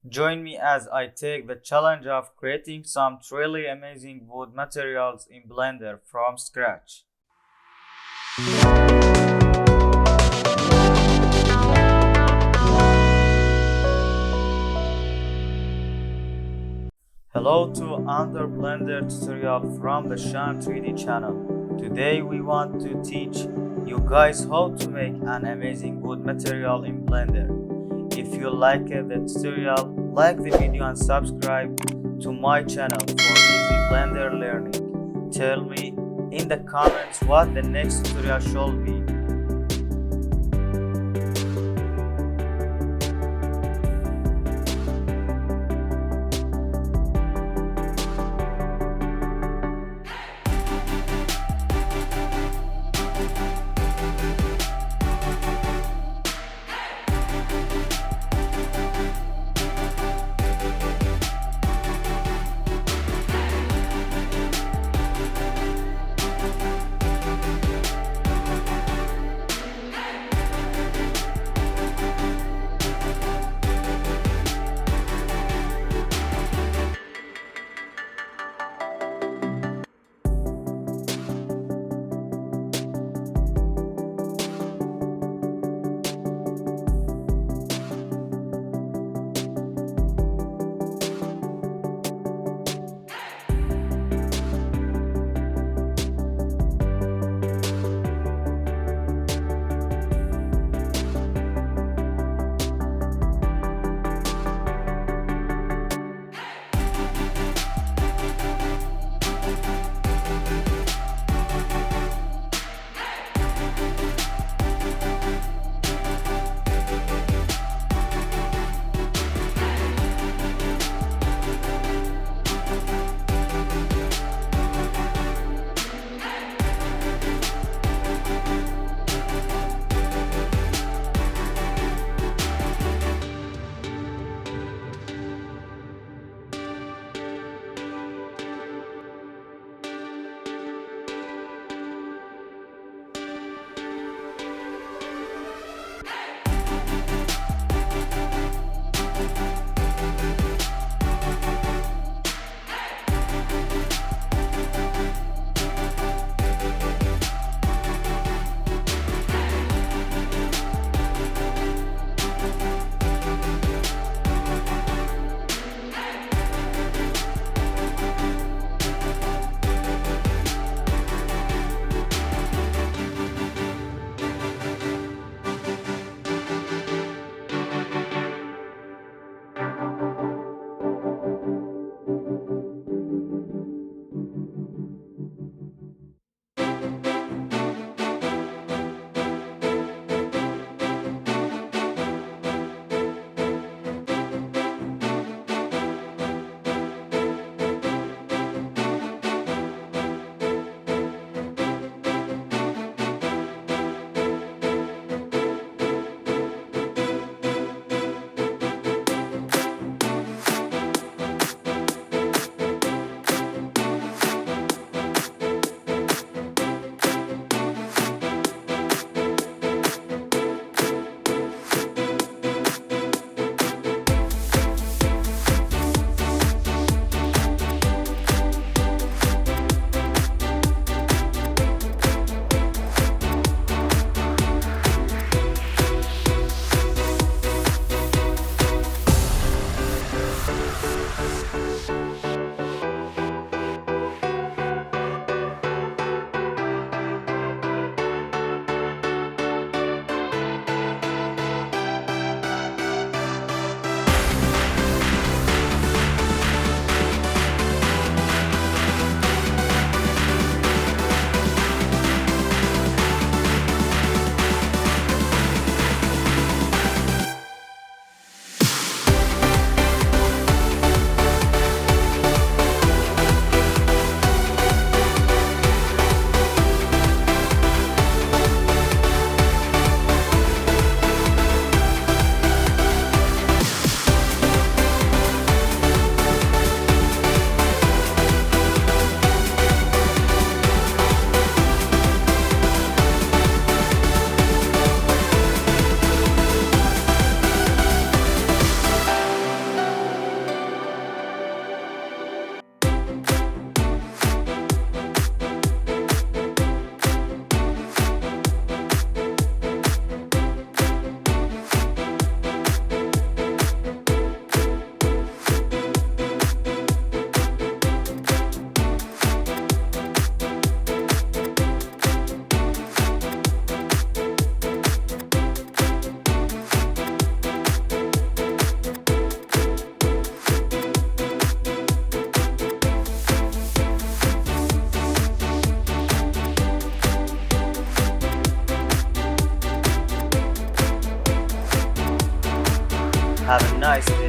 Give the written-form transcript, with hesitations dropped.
Join me as I take the challenge of creating some truly amazing wood materials in Blender from scratch. Hello to another Blender tutorial from the SHAYAN 3D channel. Today we want to teach you guys how to make an amazing wood material in Blender. If you like the tutorial, like the video and subscribe to my channel for easy Blender learning. Tell me in the comments what the next tutorial should be. nice day.